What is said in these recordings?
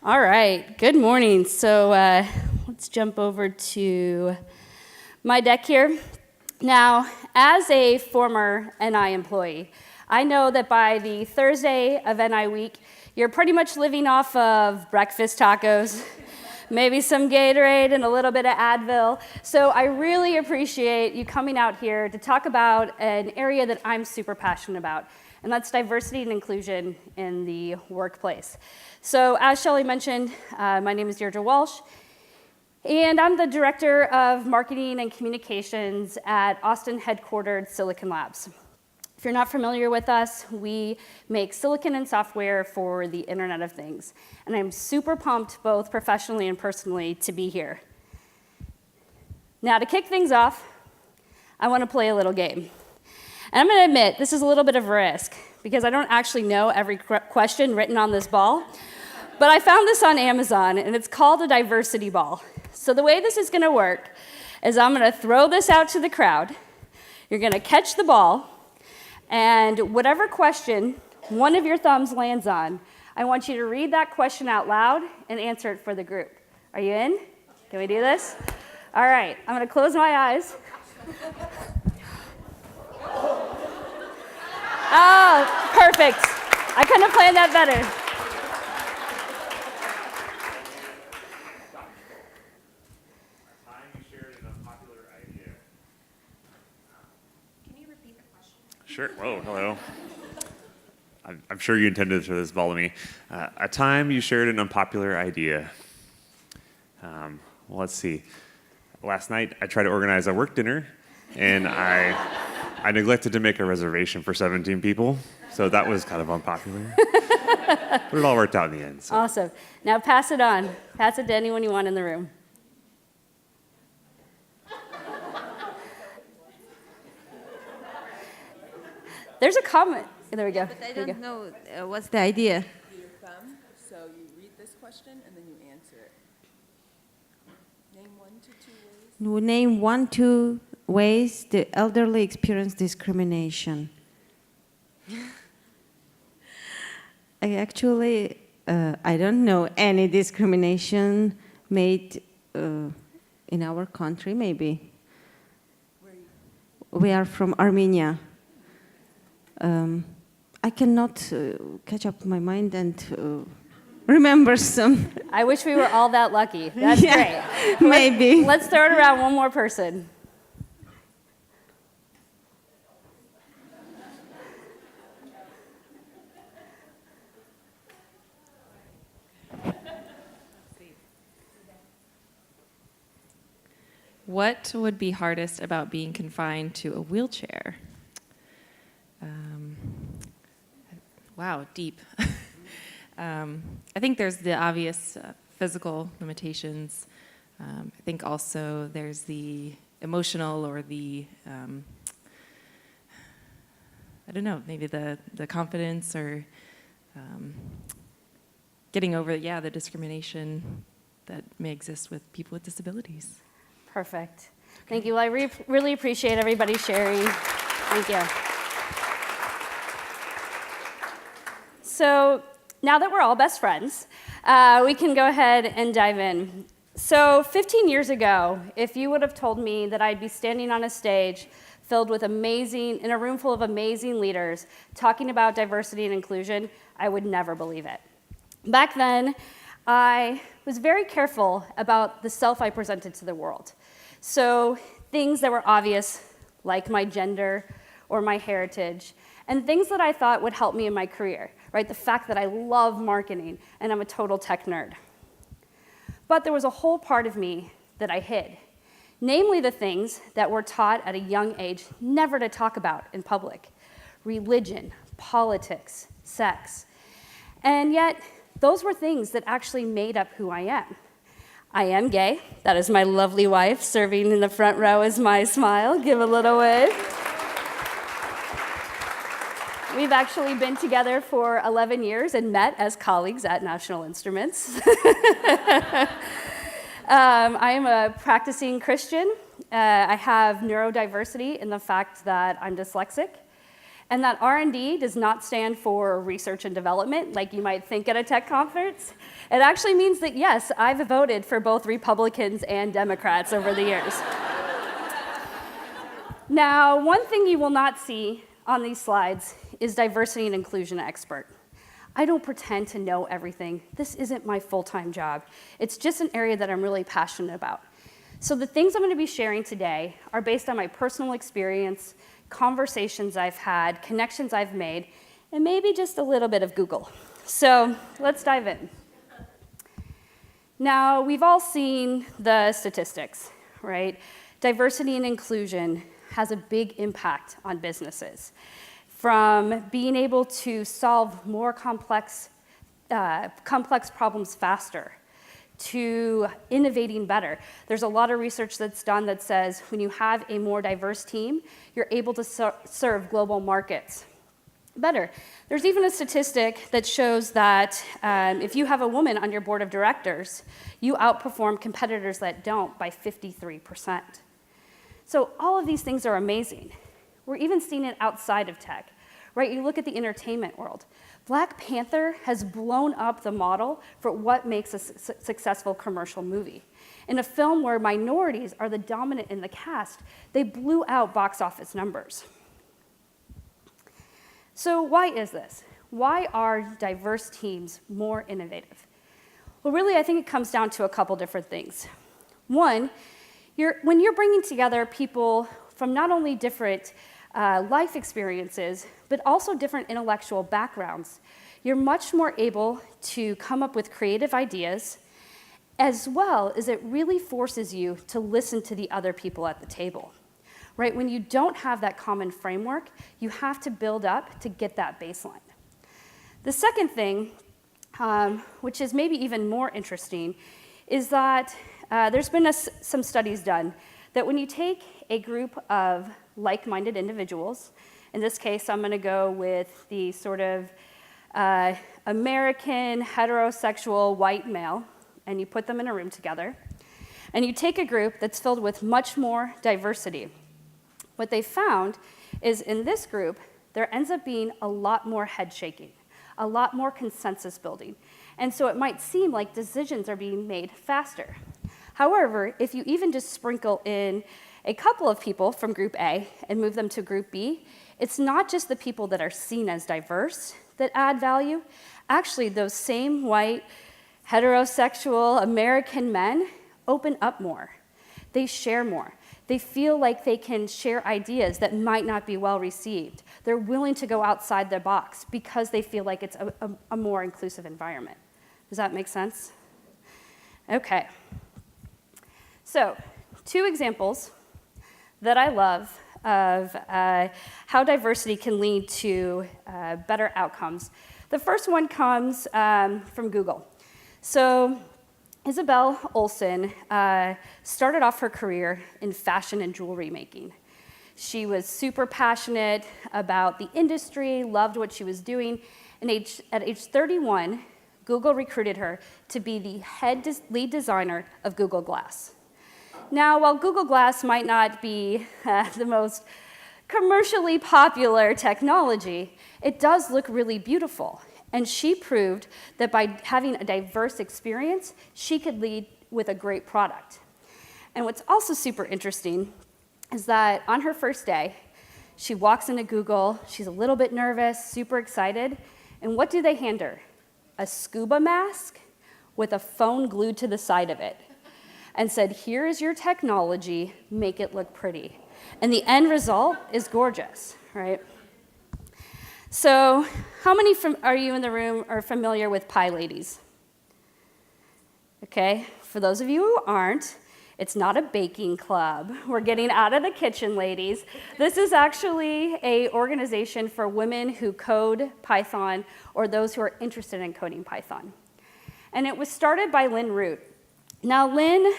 All right, good morning. So let's jump over to my deck here. Now, as a former NI employee, I know that by the Thursday of NI week, you're pretty much living off of breakfast tacos, maybe some Gatorade and a little bit of Advil. So I really appreciate you coming out here to talk about an area that I'm super passionate about, and that's diversity and inclusion in the workplace. So as Shelley mentioned, my name is Deirdre Walsh, and I'm the Director of Marketing and Communications at Austin-headquartered Silicon Labs. If you're not familiar with us, we make silicon and software for the Internet of Things. And I'm super pumped, both professionally and personally, to be here. Now, to kick things off, I want to play a little game. And I'm going to admit, this is a little bit of a risk, because I don't actually know every question written on this ball. But I found this on Amazon, and it's called a diversity ball. So the way this is going to work is I'm going to throw this out to the crowd. You're going to catch the ball, and whatever question one of your thumbs lands on, I want you to read that question out loud and answer it for the group. Are you in? Can we do this? All right, I'm going to close my eyes. Oh, perfect. I couldn't have planned that better. Sure. Whoa, hello. I'm sure you intended to throw this ball to me. A time you shared an unpopular idea. Well, let's see. Last night, I tried to organize a work dinner, and I neglected to make a reservation for 17 people, so that was kind of unpopular. But it all worked out in the end. So. Awesome. Now pass it on. Pass it to anyone you want in the room. There's a comment. There we go. But I don't know what's the idea. Your thumb, so you read this question and then you answer it. Name 1 to 2 ways. Name 1, 2 ways the elderly experience discrimination. I don't know any discrimination made in our country, maybe. Where are you? We are from Armenia. I cannot catch up my mind and remember some. I wish we were all that lucky. That's great. Maybe. Let's throw it around one more person. What would be hardest about being confined to a wheelchair? Wow, deep. I think there's the obvious physical limitations. I think also there's the emotional or the, I don't know, maybe the confidence or getting over, the discrimination that may exist with people with disabilities. Perfect. Thank you. Well, I really appreciate everybody sharing. Thank you. So now that we're all best friends, we can go ahead and dive in. So 15 years ago, if you would have told me that I'd be standing on a stage filled with in a room full of amazing leaders talking about diversity and inclusion, I would never believe it. Back then, I was very careful about the self I presented to the world. So things that were obvious, like my gender or my heritage, and things that I thought would help me in my career, right? The fact that I love marketing and I'm a total tech nerd. But there was a whole part of me that I hid, namely the things that were taught at a young age never to talk about in public: religion, politics, sex. And yet, those were things that actually made up who I am. I am gay. That is my lovely wife serving in the front row as my smile. Give a little wave. We've actually been together for 11 years and met as colleagues at National Instruments. I am a practicing Christian. I have neurodiversity in the fact that I'm dyslexic. And that R&D does not stand for research and development, like you might think at a tech conference. It actually means that, yes, I've voted for both Republicans and Democrats over the years. Now, one thing you will not see on these slides is diversity and inclusion expert. I don't pretend to know everything. This isn't my full-time job. It's just an area that I'm really passionate about. So the things I'm going to be sharing today are based on my personal experience, conversations I've had, connections I've made, and maybe just a little bit of Google. So let's dive in. Now, we've all seen the statistics, right? Diversity and inclusion has a big impact on businesses. From being able to solve more complex problems faster, to innovating better. There's a lot of research that's done that says when you have a more diverse team, you're able to serve global markets better. There's even a statistic that shows that if you have a woman on your board of directors, you outperform competitors that don't by 53%. So all of these things are amazing. We're even seeing it outside of tech, right? You look at the entertainment world. Black Panther has blown up the model for what makes a successful commercial movie. In a film where minorities are the dominant in the cast, they blew out box office numbers. So why is this? Why are diverse teams more innovative? Well, really, I think it comes down to a couple different things. One, when you're bringing together people from not only different life experiences, but also different intellectual backgrounds, you're much more able to come up with creative ideas, as well as it really forces you to listen to the other people at the table, right? When you don't have that common framework, you have to build up to get that baseline. The second thing, which is maybe even more interesting, is that there's been some studies done that when you take a group of like-minded individuals, in this case, I'm going to go with the sort of American heterosexual white male, and you put them in a room together, and you take a group that's filled with much more diversity. What they found is in this group, there ends up being a lot more head shaking, a lot more consensus building, and so it might seem like decisions are being made faster. However, if you even just sprinkle in a couple of people from group A and move them to group B, it's not just the people that are seen as diverse that add value. Actually, those same white, heterosexual American men open up more. They share more. They feel like they can share ideas that might not be well received. They're willing to go outside their box because they feel like it's a more inclusive environment. Does that make sense? Okay. So, two examples that I love of how diversity can lead to better outcomes. The first one comes from Google. So Isabel Olsen started off her career in fashion and jewelry making. She was super passionate about the industry, loved what she was doing, and at age 31, Google recruited her to be the lead designer of Google Glass. Now, while Google Glass might not be the most commercially popular technology, it does look really beautiful. And she proved that by having a diverse experience, she could lead with a great product. And what's also super interesting is that on her first day, she walks into Google, she's a little bit nervous, super excited, and what do they hand her? A scuba mask with a phone glued to the side of it, and said, here is your technology, make it look pretty. And the end result is gorgeous, right? So how many are you in the room are familiar with Pie Ladies? Okay, for those of you who aren't, it's not a baking club. We're getting out of the kitchen, ladies. This is actually an organization for women who code Python or those who are interested in coding Python. And it was started by Lynn Root. Now, Lynn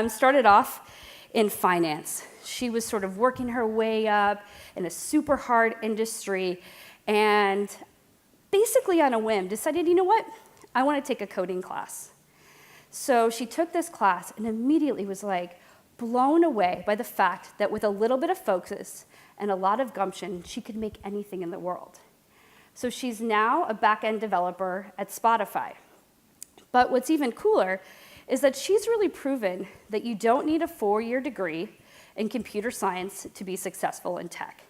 started off in finance. She was sort of working her way up in a super hard industry and basically on a whim decided, you know what, I want to take a coding class. So she took this class and immediately was like, blown away by the fact that with a little bit of focus and a lot of gumption, she could make anything in the world. So she's now a back-end developer at Spotify. But what's even cooler is that she's really proven that you don't need a 4-year degree in computer science to be successful in tech.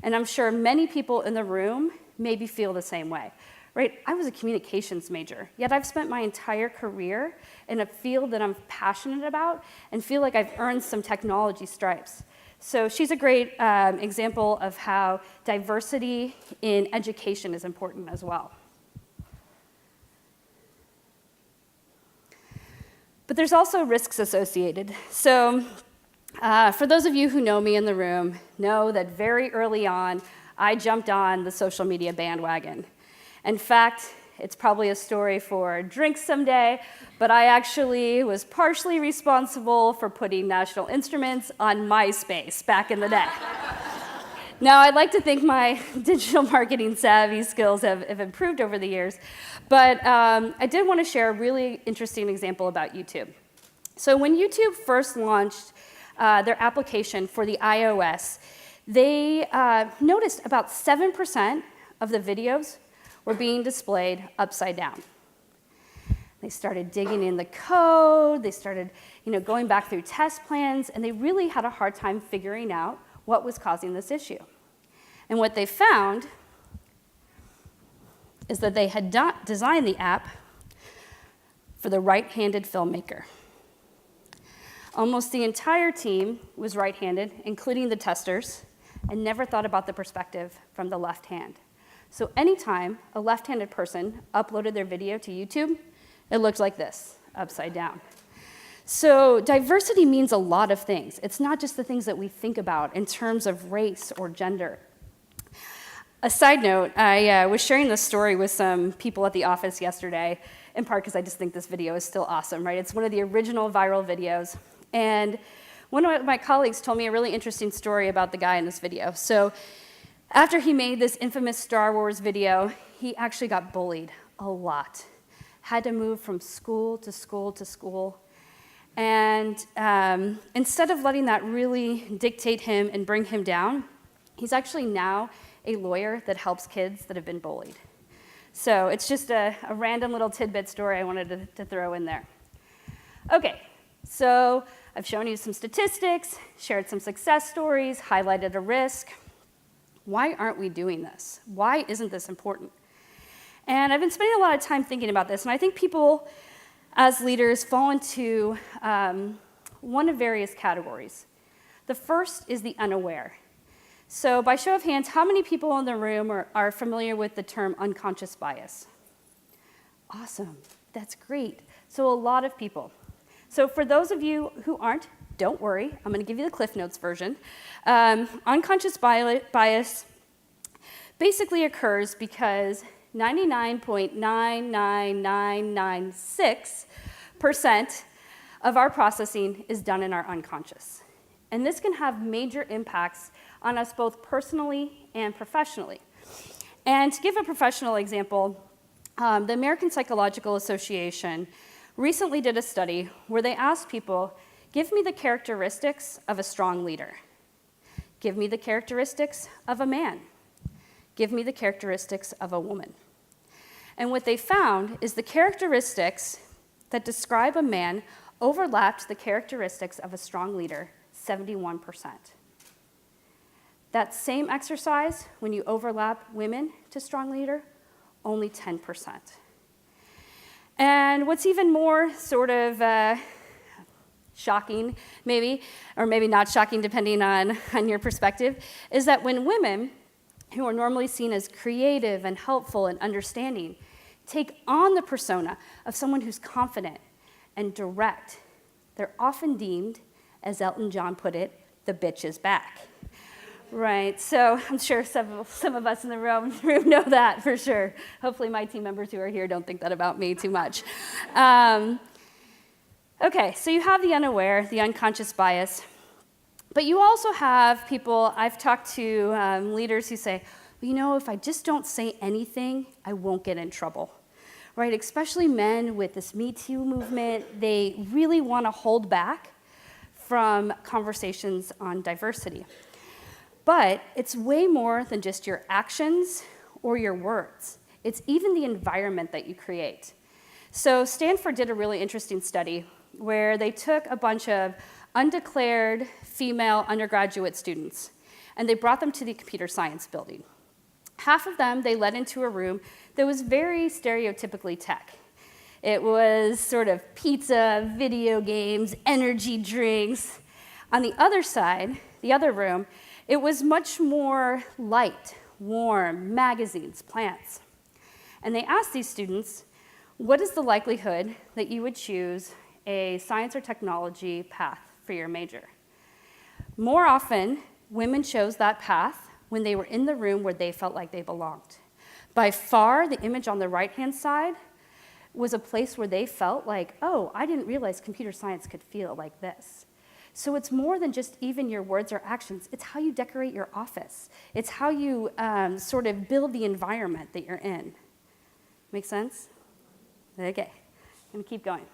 And I'm sure many people in the room maybe feel the same way, right? I was a communications major, yet I've spent my entire career in a field that I'm passionate about and feel like I've earned some technology stripes. So she's a great example of how diversity in education is important as well. But there's also risks associated. So for those of you who know me in the room, know that very early on, I jumped on the social media bandwagon. In fact, it's probably a story for drinks someday, but I actually was partially responsible for putting National Instruments on MySpace back in the day. Now, I'd like to think my digital marketing savvy skills have improved over the years, but I did want to share a really interesting example about YouTube. So when YouTube first launched their application for the iOS, they noticed about 7% of the videos were being displayed upside down. They started digging in the code, they started going back through test plans, and they really had a hard time figuring out what was causing this issue. And what they found is that they had not designed the app for the right-handed filmmaker. Almost the entire team was right-handed, including the testers, and never thought about the perspective from the left hand. So anytime a left-handed person uploaded their video to YouTube, it looked like this, upside down. So diversity means a lot of things. It's not just the things that we think about in terms of race or gender. A side note, I was sharing this story with some people at the office yesterday, in part because I just think this video is still awesome, right? It's one of the original viral videos. And one of my colleagues told me a really interesting story about the guy in this video. So after he made this infamous Star Wars video, he actually got bullied a lot. Had to move from school to school to school. And instead of letting that really dictate him and bring him down, he's actually now a lawyer that helps kids that have been bullied. So it's just a random little tidbit story I wanted to throw in there. Okay, so I've shown you some statistics, shared some success stories, highlighted a risk. Why aren't we doing this? Why isn't this important? And I've been spending a lot of time thinking about this, and I think people, as leaders, fall into one of various categories. The first is the unaware. So by show of hands, how many people in the room are familiar with the term unconscious bias? Awesome, that's great. So a lot of people. So for those of you who aren't, don't worry, I'm going to give you the Cliff Notes version. Unconscious bias basically occurs because 99.99996% of our processing is done in our unconscious. And this can have major impacts on us both personally and professionally. And to give a professional example, the American Psychological Association recently did a study where they asked people, give me the characteristics of a strong leader. Give me the characteristics of a man. Give me the characteristics of a woman. And what they found is the characteristics that describe a man overlapped the characteristics of a strong leader 71%. That same exercise, when you overlap women to strong leader, only 10%. And what's even more sort of shocking, maybe, or maybe not shocking depending on your perspective, is that when women, who are normally seen as creative and helpful and understanding, take on the persona of someone who's confident and direct, they're often deemed, as Elton John put it, the bitch is back. Right, so I'm sure some of us in the room know that for sure. Hopefully my team members who are here don't think that about me too much. Okay, so you have the unaware, the unconscious bias, but you also have people, I've talked to leaders who say, well, you know, if I just don't say anything, I won't get in trouble. Right, especially men with this Me Too movement, they really want to hold back from conversations on diversity. But it's way more than just your actions or your words. It's even the environment that you create. So Stanford did a really interesting study where they took a bunch of undeclared female undergraduate students, and they brought them to the computer science building. Half of them they led into a room that was very stereotypically tech. It was sort of pizza, video games, energy drinks. On the other side, the other room, it was much more light, warm, magazines, plants. And they asked these students, what is the likelihood that you would choose a science or technology path for your major? More often, women chose that path when they were in the room where they felt like they belonged. By far, the image on the right-hand side was a place where they felt like, oh, I didn't realize computer science could feel like this. So it's more than just even your words or actions. It's how you decorate your office. It's how you sort of build the environment that you're in. Make sense? Okay, I'm gonna keep going.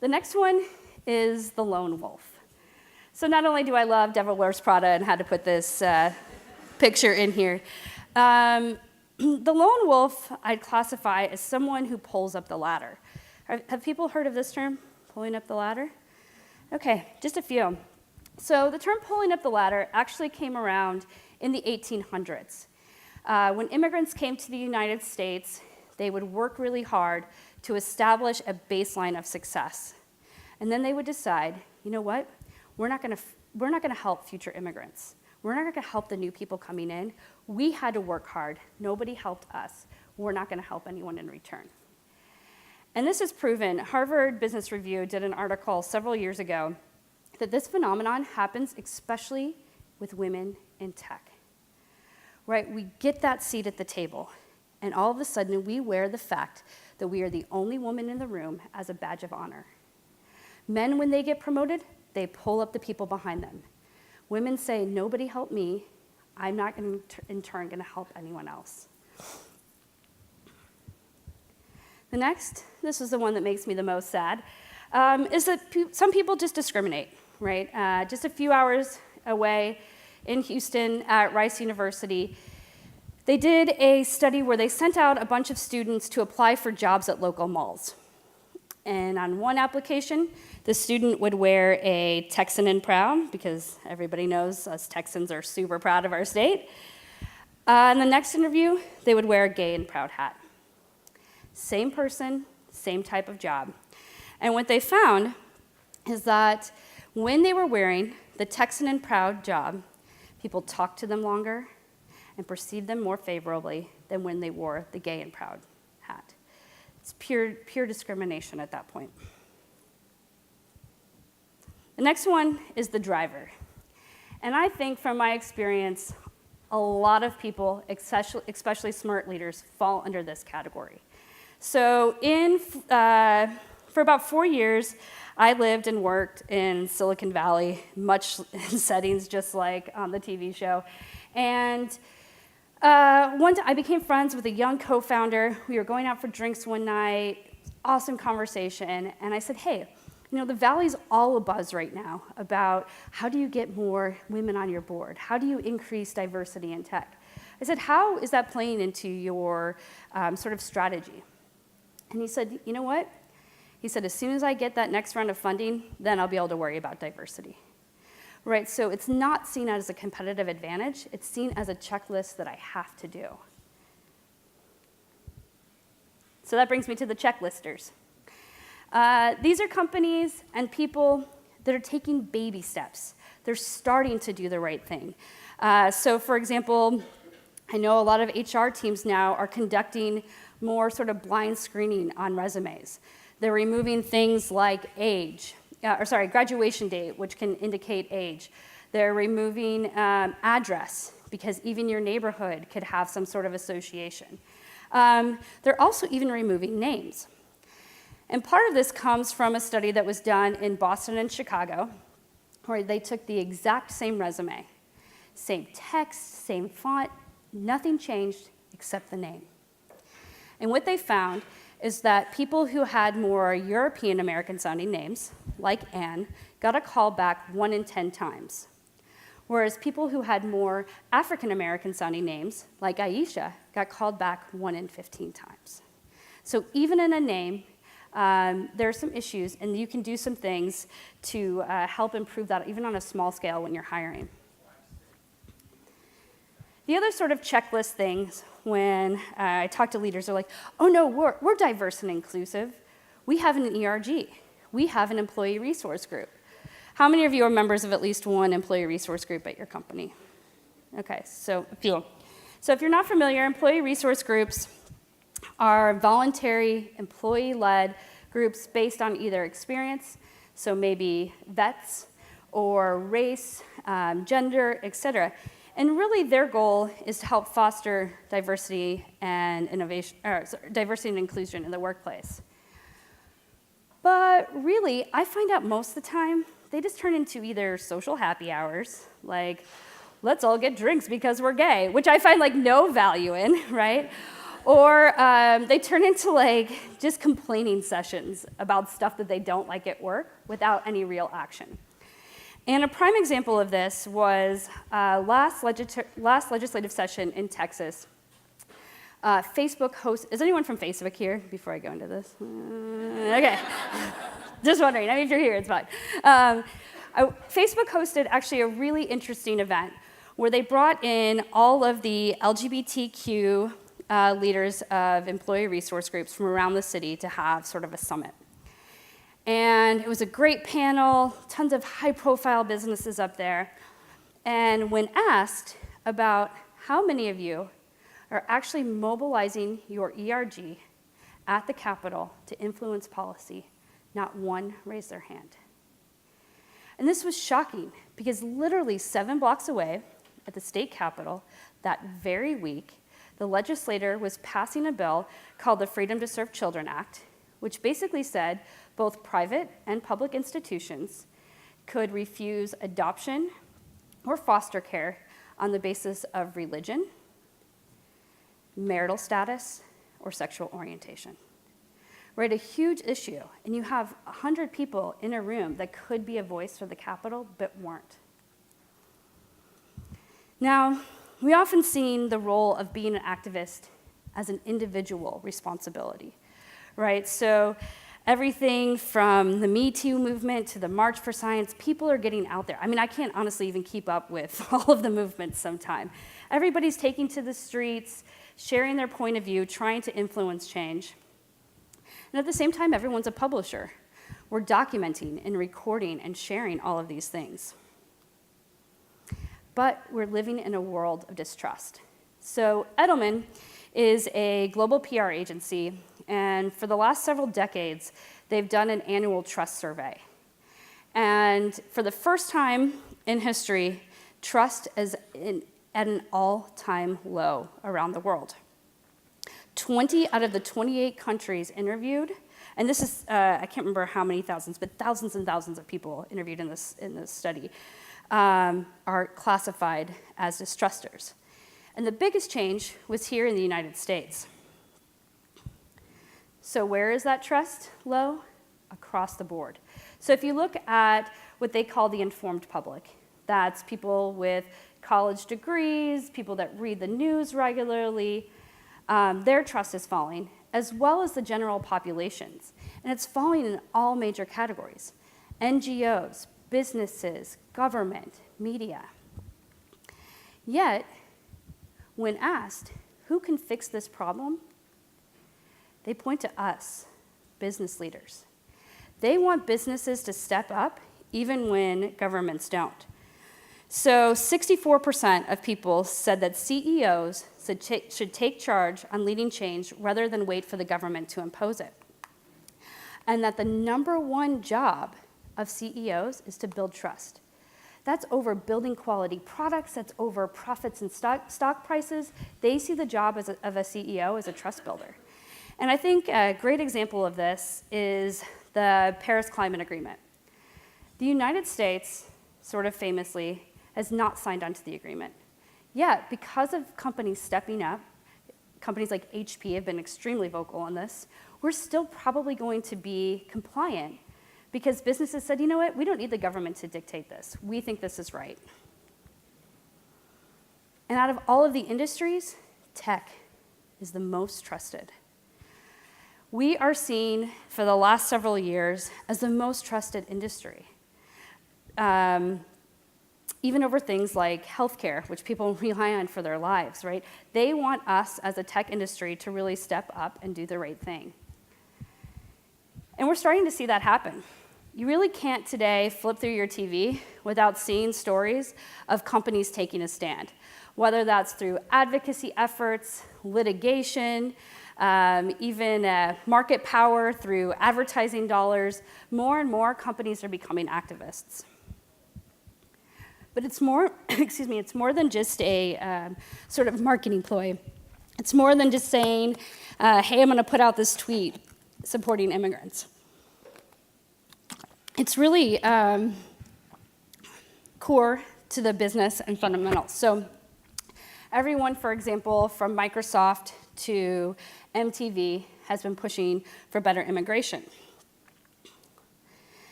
The next one is the lone wolf. So not only do I love Devil Wears Prada and had to put this picture in here, the lone wolf I'd classify as someone who pulls up the ladder. Have people heard of this term, pulling up the ladder? Okay, just a few. So the term pulling up the ladder actually came around in the 1800s. When immigrants came to the United States, they would work really hard to establish a baseline of success. And then they would decide, you know what? We're not gonna help future immigrants. We're not gonna help the new people coming in. We had to work hard. Nobody helped us. We're not gonna help anyone in return. And this is proven. Harvard Business Review did an article several years ago that this phenomenon happens especially with women in tech. Right? We get that seat at the table, and all of a sudden we wear the fact that we are the only woman in the room as a badge of honor. Men, when they get promoted, they pull up the people behind them. Women say, nobody helped me. I'm not in turn going to help anyone else. The next, this is the one that makes me the most sad, is that some people just discriminate, right? Just a few hours away in Houston at Rice University, they did a study where they sent out a bunch of students to apply for jobs at local malls. And on one application, the student would wear a Texan and proud, because everybody knows us Texans are super proud of our state. In the next interview, they would wear a gay and proud hat. Same person, same type of job. And what they found is that when they were wearing the Texan and proud job, people talked to them longer and perceived them more favorably than when they wore the gay and proud hat. It's pure discrimination at that point. The next one is the driver. And I think from my experience, a lot of people, especially smart leaders, fall under this category. So for about 4 years, I lived and worked in Silicon Valley, much in settings just like on the TV show. And one day I became friends with a young co-founder. We were going out for drinks one night, awesome conversation. And I said, hey, you know, the Valley's all abuzz right now about how do you get more women on your board? How do you increase diversity in tech? I said, how is that playing into your sort of strategy? And he said, you know what? He said, as soon as I get that next round of funding, then I'll be able to worry about diversity. Right, so it's not seen as a competitive advantage. It's seen as a checklist that I have to do. So that brings me to the checklisters. These are companies and people that are taking baby steps. They're starting to do the right thing. So for example, I know a lot of HR teams now are conducting more sort of blind screening on resumes. They're removing things like graduation date, which can indicate age. They're removing address, because even your neighborhood could have some sort of association. They're also even removing names. And part of this comes from a study that was done in Boston and Chicago, where they took the exact same resume, same text, same font, nothing changed except the name. And what they found is that people who had more European American sounding names, like Anne, got a call back 1 in 10 times, whereas people who had more African American sounding names, like Aisha, got called back 1 in 15 times. So even in a name, there are some issues, and you can do some things to help improve that, even on a small scale when you're hiring. The other sort of checklist things when I talk to leaders are like, oh no, we're diverse and inclusive. We have an ERG. We have an employee resource group. How many of you are members of at least one employee resource group at your company? Okay, so a few. So if you're not familiar, employee resource groups are voluntary, employee-led groups based on either experience, so maybe vets, or race, gender, et cetera. And really their goal is to help foster diversity and diversity and inclusion in the workplace. But really, I find out most of the time, they just turn into either social happy hours, like, let's all get drinks because we're gay, which I find like no value in, right? Or they turn into like just complaining sessions about stuff that they don't like at work without any real action. And a prime example of this was last legislative session in Texas. Facebook hosts, is anyone from Facebook here before I go into this? Okay, just wondering, I mean, if you're here, it's fine. Facebook hosted actually a really interesting event where they brought in all of the LGBTQ leaders of employee resource groups from around the city to have sort of a summit. And it was a great panel, tons of high-profile businesses up there. And when asked about how many of you are actually mobilizing your ERG at the Capitol to influence policy, not one raised their hand. And this was shocking because literally 7 blocks away at the state capitol that very week, the legislator was passing a bill called the Freedom to Serve Children Act, which basically said both private and public institutions could refuse adoption or foster care on the basis of religion, marital status, or sexual orientation. Right, a huge issue, and you have 100 people in a room that could be a voice for the Capitol, but weren't. Now, we often see the role of being an activist as an individual responsibility, right? So everything from the Me Too movement to the March for Science, people are getting out there. I mean, I can't honestly even keep up with all of the movements sometimes. Everybody's taking to the streets, sharing their point of view, trying to influence change. And at the same time, everyone's a publisher. We're documenting and recording and sharing all of these things. But we're living in a world of distrust. So Edelman is a global PR agency, and for the last several decades, they've done an annual trust survey. And for the first time in history, trust is at an all-time low around the world. 20 out of the 28 countries interviewed, and this is, I can't remember how many thousands, but thousands and thousands of people interviewed in this study, are classified as distrusters. And the biggest change was here in the United States. So where is that trust low? Across the board. So if you look at what they call the informed public, that's people with college degrees, people that read the news regularly, their trust is falling, as well as the general populations. And it's falling in all major categories: NGOs, businesses, government, media. Yet, when asked, who can fix this problem? They point to us, business leaders. They want businesses to step up even when governments don't. So 64% of people said that CEOs should take charge on leading change rather than wait for the government to impose it. And that the number one job of CEOs is to build trust. That's over building quality products, that's over profits and stock prices. They see the job of a CEO as a trust builder. And I think a great example of this is the Paris Climate Agreement. The United States, sort of famously, has not signed onto the agreement. Yet, because of companies stepping up, companies like HP have been extremely vocal on this, we're still probably going to be compliant because businesses said, you know what, we don't need the government to dictate this. We think this is right. And out of all of the industries, tech is the most trusted. We are seen for the last several years as the most trusted industry. Even over things like healthcare, which people rely on for their lives, right? They want us as a tech industry to really step up and do the right thing. And we're starting to see that happen. You really can't today flip through your TV without seeing stories of companies taking a stand, whether that's through advocacy efforts, litigation, even market power through advertising dollars. More and more companies are becoming activists. But it's more, it's more than just a sort of marketing ploy. It's more than just saying, hey, I'm going to put out this tweet supporting immigrants. It's really core to the business and fundamentals. So everyone, for example, from Microsoft to MTV has been pushing for better immigration.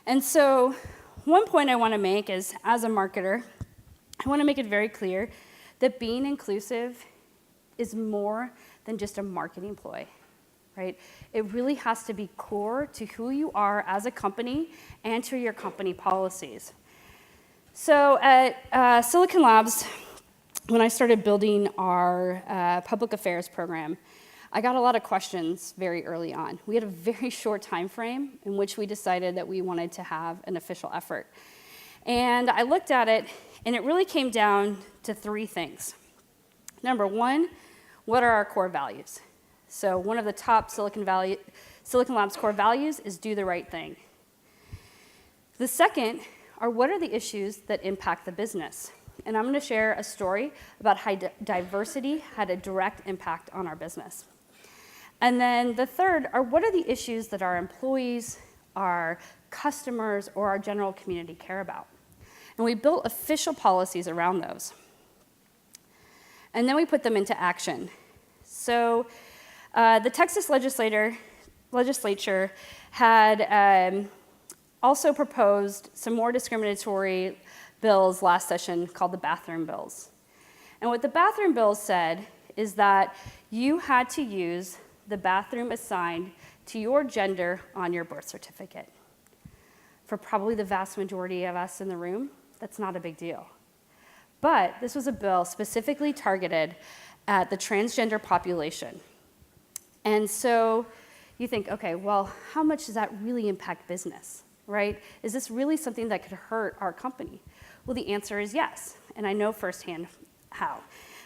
And so one point I want to make is, as a marketer, I want to make it very clear that being inclusive is more than just a marketing ploy, right? It really has to be core to who you are as a company and to your company policies. So at Silicon Labs, when I started building our public affairs program, I got a lot of questions very early on. We had a very short time frame in which we decided that we wanted to have an official effort. And I looked at it, and it really came down to three things. Number one, what are our core values? So one of the top Silicon Labs core values is do the right thing. The second are what are the issues that impact the business? And I'm going to share a story about how diversity had a direct impact on our business. And then the third are what are the issues that our employees, our customers, or our general community care about? And we built official policies around those. And then we put them into action. So the Texas legislature had also proposed some more discriminatory bills last session called the bathroom bills. And what the bathroom bills said is that you had to use the bathroom assigned to your gender on your birth certificate. For probably the vast majority of us in the room, that's not a big deal. But this was a bill specifically targeted at the transgender population. And so you think, okay, well, how much does that really impact business, right? Is this really something that could hurt our company? Well, the answer is yes, and I know firsthand how.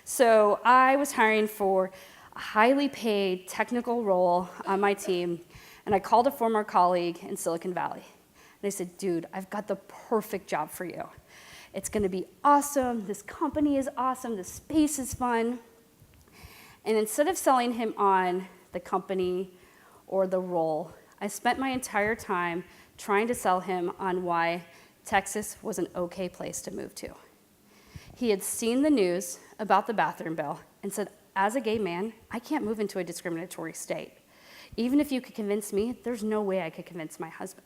So I was hiring for a highly paid technical role on my team, and I called a former colleague in Silicon Valley. And I said, dude, I've got the perfect job for you. It's going to be awesome. This company is awesome. The space is fun. And instead of selling him on the company or the role, I spent my entire time trying to sell him on why Texas was an okay place to move to. He had seen the news about the bathroom bill and said, as a gay man, I can't move into a discriminatory state. Even if you could convince me, there's no way I could convince my husband.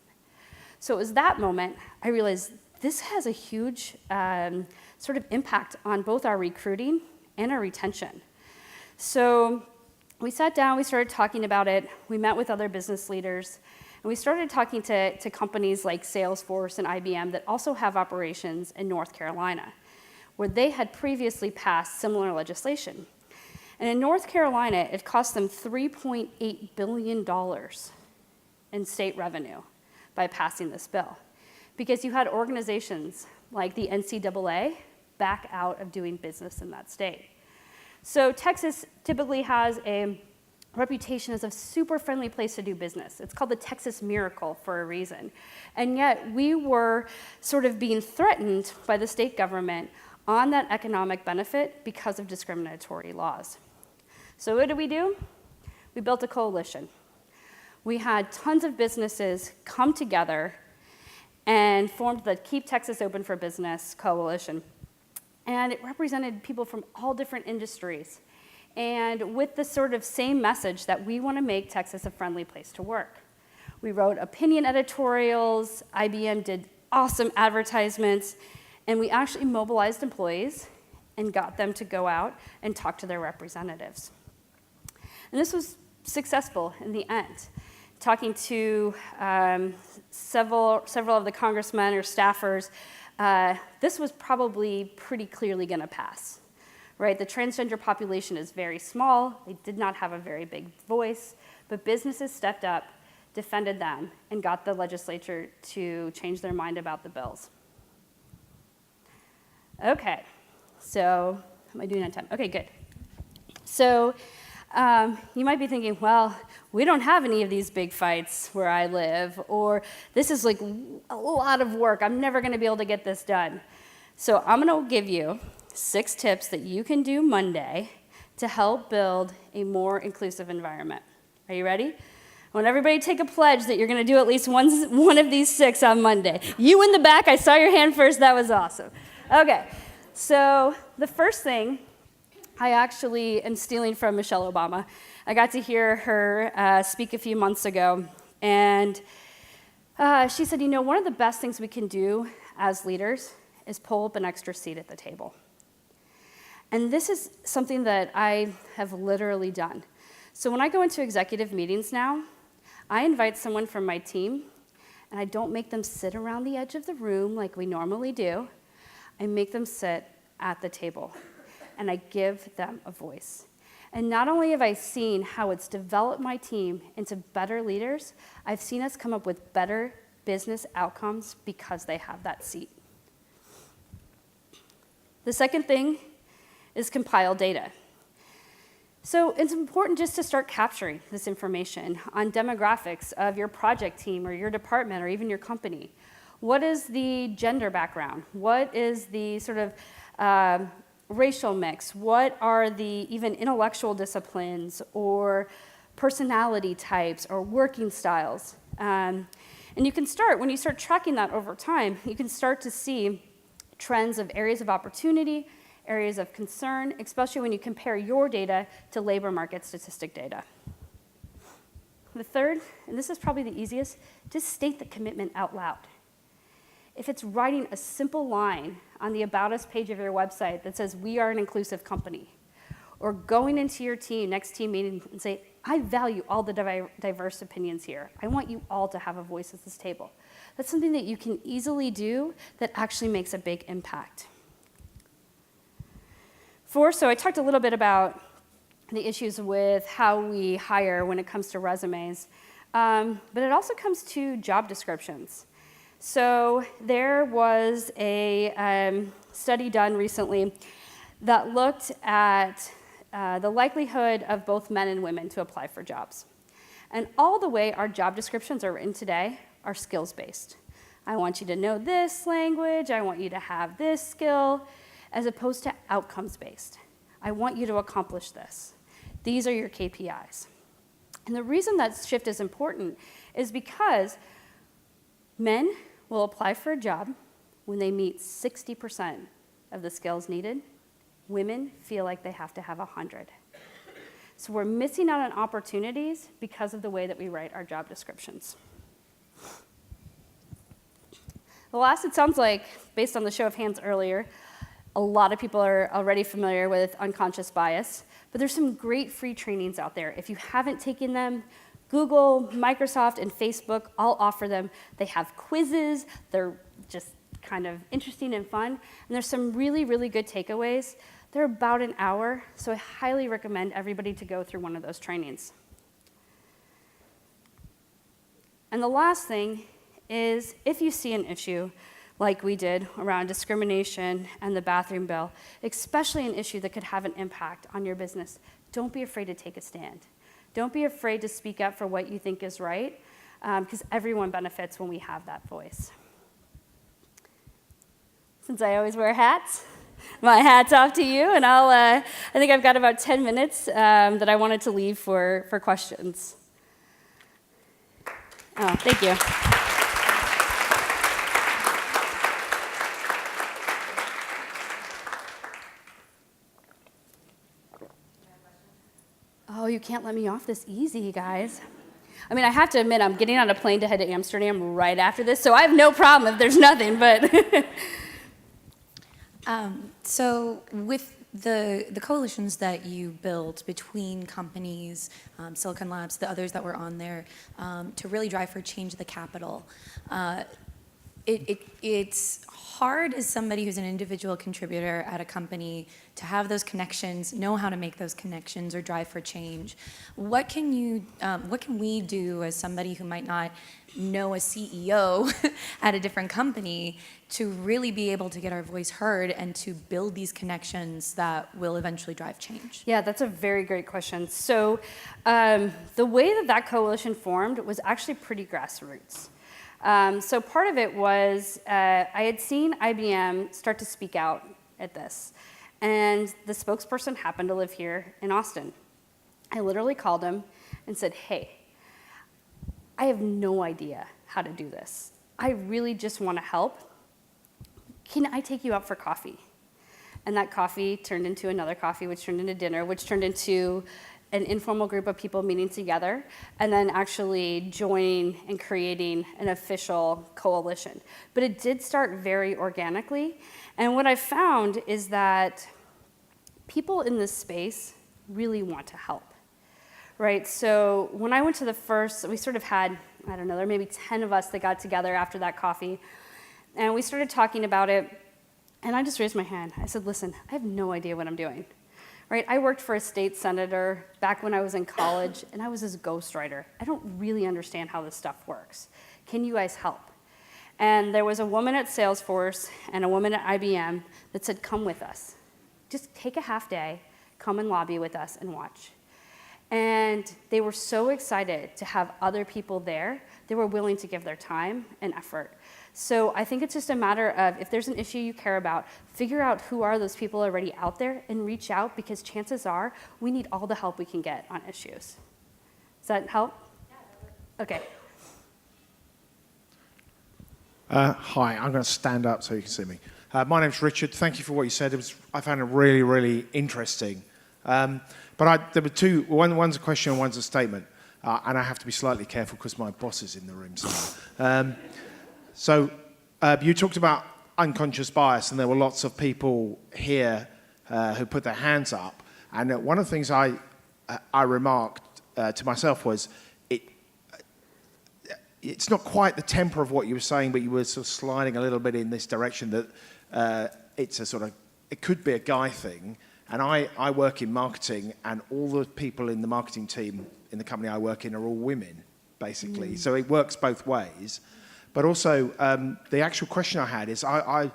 So it was that moment I realized this has a huge sort of impact on both our recruiting and our retention. So we sat down, we started talking about it, we met with other business leaders, and we started talking to companies like Salesforce and IBM that also have operations in North Carolina, where they had previously passed similar legislation. And in North Carolina, it cost them $3.8 billion in state revenue by passing this bill, because you had organizations like the NCAA back out of doing business in that state. So Texas typically has a reputation as a super friendly place to do business. It's called the Texas Miracle for a reason. And yet we were sort of being threatened by the state government on that economic benefit because of discriminatory laws. So what did we do? We built a coalition. We had tons of businesses come together and formed the Keep Texas Open for Business coalition. And it represented people from all different industries, and with the sort of same message that we want to make Texas a friendly place to work. We wrote opinion editorials, IBM did awesome advertisements, and we actually mobilized employees and got them to go out and talk to their representatives. And this was successful in the end. Talking to several of the congressmen or staffers, this was probably pretty clearly going to pass, right? The transgender population is very small. They did not have a very big voice, but businesses stepped up, defended them, and got the legislature to change their mind about the bills. Okay, so am I doing on time? Okay, good. So you might be thinking, well, we don't have any of these big fights where I live, or this is like a lot of work. I'm never going to be able to get this done. So I'm going to give you 6 tips that you can do Monday to help build a more inclusive environment. Are you ready? I want everybody to take a pledge that you're going to do at least one of these 6 on Monday. You in the back, I saw your hand first. That was awesome. Okay, so the first thing, I actually am stealing from Michelle Obama. I got to hear her speak a few months ago, and she said, you know, one of the best things we can do as leaders is pull up an extra seat at the table. And this is something that I have literally done. So when I go into executive meetings now, I invite someone from my team, and I don't make them sit around the edge of the room like we normally do. I make them sit at the table, and I give them a voice. And not only have I seen how it's developed my team into better leaders, I've seen us come up with better business outcomes because they have that seat. The second thing is compile data. So it's important just to start capturing this information on demographics of your project team or your department or even your company. What is the gender background? What is the sort of racial mix? What are the even intellectual disciplines or personality types or working styles? And you can start, when you start tracking that over time, you can start to see trends of areas of opportunity, areas of concern, especially when you compare your data to labor market statistic data. The third, and this is probably the easiest, just state the commitment out loud. If it's writing a simple line on the About Us page of your website that says, we are an inclusive company, or going into your team, next team meeting, and say, I value all the diverse opinions here. I want you all to have a voice at this table. That's something that you can easily do that actually makes a big impact. 4, so I talked a little bit about the issues with how we hire when it comes to resumes, but it also comes to job descriptions. So there was a study done recently that looked at the likelihood of both men and women to apply for jobs. And all the way our job descriptions are written today are skills-based. I want you to know this language, I want you to have this skill, as opposed to outcomes-based. I want you to accomplish this. These are your KPIs. And the reason that shift is important is because men will apply for a job when they meet 60% of the skills needed. Women feel like they have to have 100. So we're missing out on opportunities because of the way that we write our job descriptions. The last, it sounds like, based on the show of hands earlier, a lot of people are already familiar with unconscious bias, but there's some great free trainings out there. If you haven't taken them, Google, Microsoft, and Facebook all offer them. They have quizzes. They're just kind of interesting and fun. And there's some really, really good takeaways. They're about an hour, so I highly recommend everybody to go through one of those trainings. And the last thing is, if you see an issue like we did around discrimination and the bathroom bill, especially an issue that could have an impact on your business, don't be afraid to take a stand. Don't be afraid to speak up for what you think is right, because everyone benefits when we have that voice. Since I always wear hats, my hat's off to you, and I think I've got about 10 minutes that I wanted to leave for questions. Oh, thank you. Oh, you can't let me off this easy, guys. I mean, I have to admit, I'm getting on a plane to head to Amsterdam right after this, so I have no problem if there's nothing, but. So with the coalitions that you built between companies, Silicon Labs, the others that were on there, to really drive for change of the capital, it's hard as somebody who's an individual contributor at a company to have those connections, know how to make those connections or drive for change. What can we do as somebody who might not know a CEO at a different company to really be able to get our voice heard and to build these connections that will eventually drive change? Yeah, that's a very great question. So the way that coalition formed was actually pretty grassroots. So part of it was I had seen IBM start to speak out at this, and the spokesperson happened to live here in Austin. I literally called him and said, hey, I have no idea how to do this. I really just want to help. Can I take you out for coffee? And that coffee turned into another coffee, which turned into dinner, which turned into an informal group of people meeting together, and then actually joining and creating an official coalition. But it did start very organically. And what I found is that people in this space really want to help, right? So when I went to the first, we sort of had, I don't know, there were maybe 10 of us that got together after that coffee, and we started talking about it, and I just raised my hand. I said, listen, I have no idea what I'm doing. Right, I worked for a state senator back when I was in college, and I was his ghostwriter. I don't really understand how this stuff works. Can you guys help? And there was a woman at Salesforce and a woman at IBM that said, come with us. Just take a half day, come and lobby with us and watch. And they were so excited to have other people there, they were willing to give their time and effort. So I think it's just a matter of, if there's an issue you care about, figure out who are those people already out there and reach out, because chances are we need all the help we can get on issues. Does that help? Yeah. Okay. Hi, I'm going to stand up so you can see me. My name's Richard. Thank you for what you said. I found it really, really interesting. But there were two. One's a question and one's a statement. And I have to be slightly careful because my boss is in the room somewhere. So you talked about unconscious bias, and there were lots of people here who put their hands up. And one of the things I remarked to myself was, it's not quite the temper of what you were saying, but you were sort of sliding a little bit in this direction that it's a sort of, it could be a guy thing. And I work in marketing, and all the people in the marketing team in the company I work in are all women, basically. So it works both ways. But also, the actual question I had is, I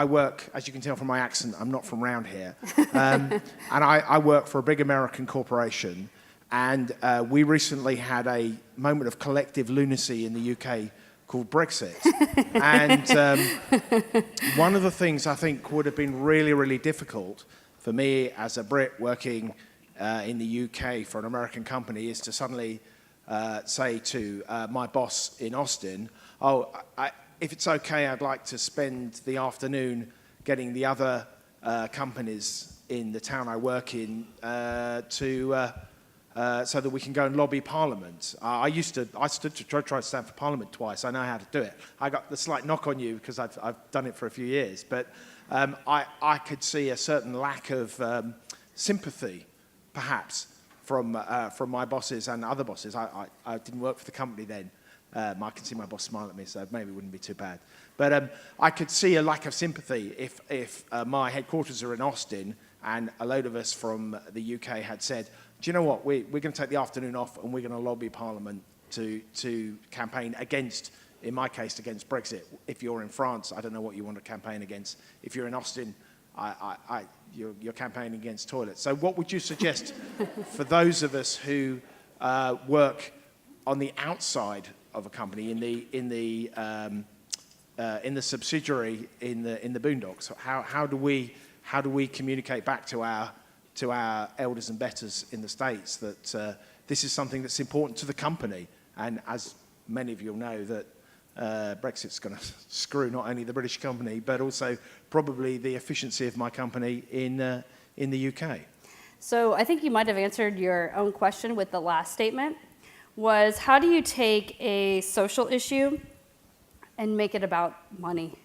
work, as you can tell from my accent, I'm not from around here. And I work for a big American corporation. And we recently had a moment of collective lunacy in the UK called Brexit. And one of the things I think would have been really, really difficult for me as a Brit working in the UK for an American company is to suddenly say to my boss in Austin, if it's okay, I'd like to spend the afternoon getting the other companies in the town I work in so that we can go and lobby Parliament. I stood to try to stand for Parliament twice. I know how to do it. I got the slight knock on you because I've done it for a few years. But I could see a certain lack of sympathy, perhaps, from my bosses and other bosses. I didn't work for the company then. I can see my boss smile at me, so maybe it wouldn't be too bad. But I could see a lack of sympathy if my headquarters are in Austin and a load of us from the UK had said, do you know what, we're going to take the afternoon off and we're going to lobby Parliament to campaign against, in my case, against Brexit. If you're in France, I don't know what you want to campaign against. If you're in Austin, you're campaigning against toilets. So what would you suggest for those of us who work on the outside of a company, in the subsidiary, in the boondocks? How do we communicate back to our elders and betters in the States that this is something that's important to the company? And as many of you will know, that Brexit's going to screw not only the British company, but also probably the efficiency of my company in the UK. So I think you might have answered your own question with the last statement, was how do you take a social issue and make it about money?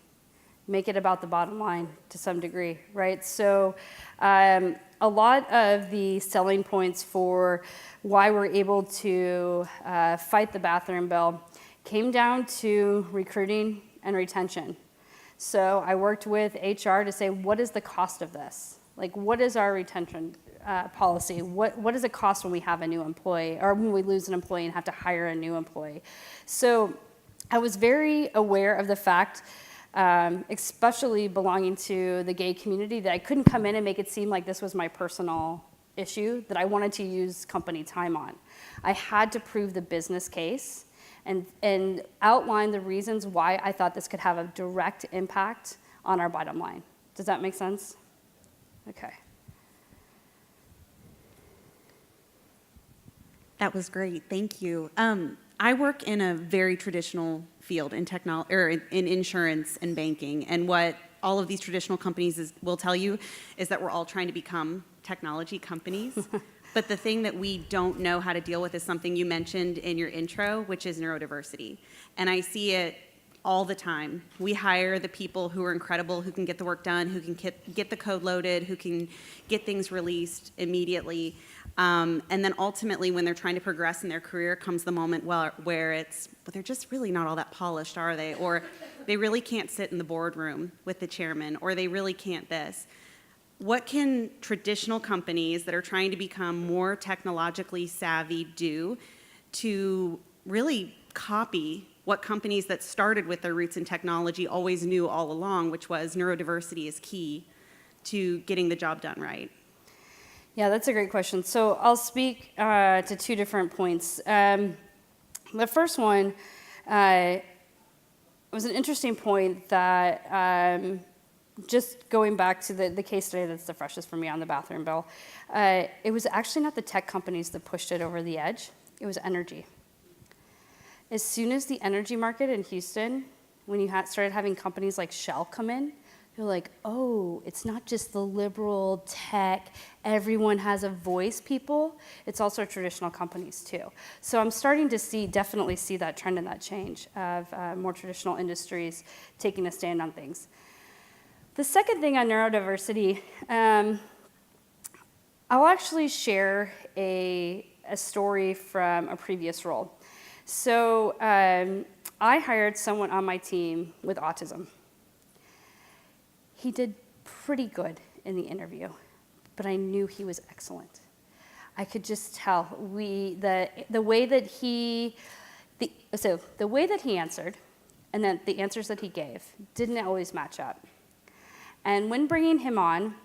Make it about the bottom line to some degree, right? So a lot of the selling points for why we're able to fight the bathroom bill came down to recruiting and retention. So I worked with HR to say, what is the cost of this? Like, what is our retention policy? What does it cost when we have a new employee, or when we lose an employee and have to hire a new employee? So I was very aware of the fact, especially belonging to the gay community, that I couldn't come in and make it seem like this was my personal issue that I wanted to use company time on. I had to prove the business case and outline the reasons why I thought this could have a direct impact on our bottom line. Does that make sense? Okay. That was great. Thank you. I work in a very traditional field in technology, or in insurance and banking, and what all of these traditional companies will tell you is that we're all trying to become technology companies. But the thing that we don't know how to deal with is something you mentioned in your intro, which is neurodiversity. And I see it all the time. We hire the people who are incredible, who can get the work done, who can get the code loaded, who can get things released immediately. And then ultimately, when they're trying to progress in their career, comes the moment where it's, but they're just really not all that polished, are they? Or they really can't sit in the boardroom with the chairman, or they really can't this. What can traditional companies that are trying to become more technologically savvy do to really copy what companies that started with their roots in technology always knew all along, which was neurodiversity is key to getting the job done right? Yeah, that's a great question. So I'll speak to two different points. The first one was an interesting point that just going back to the case study that's the freshest for me on the bathroom bill, it was actually not the tech companies that pushed it over the edge. It was energy. As soon as the energy market in Houston, when you started having companies like Shell come in, you're like, oh, it's not just the liberal tech, everyone has a voice people. It's also traditional companies too. So I'm starting to definitely see that trend and that change of more traditional industries taking a stand on things. The second thing on neurodiversity, I'll actually share a story from a previous role. So I hired someone on my team with autism. He did pretty good in the interview, but I knew he was excellent. I could just tell the way that he answered, and then the answers that he gave didn't always match up. And when bringing him on,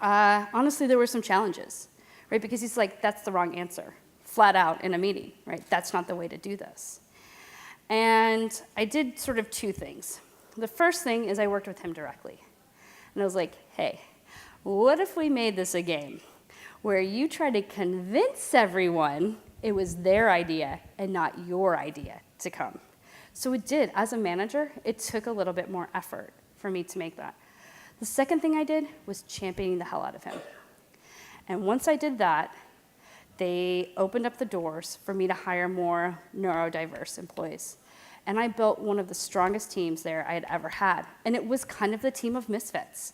honestly, there were some challenges, right? Because he's like, that's the wrong answer, flat out in a meeting, right? That's not the way to do this. And I did sort of two things. The first thing is I worked with him directly. And I was like, hey, what if we made this a game where you try to convince everyone it was their idea and not your idea to come? So it did. As a manager, it took a little bit more effort for me to make that. The second thing I did was championing the hell out of him. And once I did that, they opened up the doors for me to hire more neurodiverse employees. And I built one of the strongest teams there I had ever had. And it was kind of the team of misfits,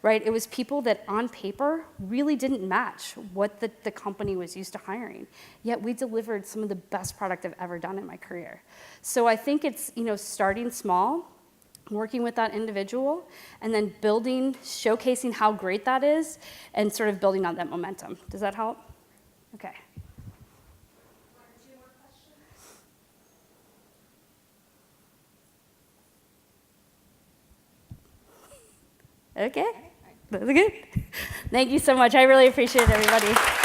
right? It was people that on paper really didn't match what the company was used to hiring. Yet we delivered some of the best product I've ever done in my career. So I think it's, starting small, working with that individual, and then showcasing how great that is, and sort of building on that momentum. Does that help? Okay. Okay, that's good. Thank you so much. I really appreciate it, everybody.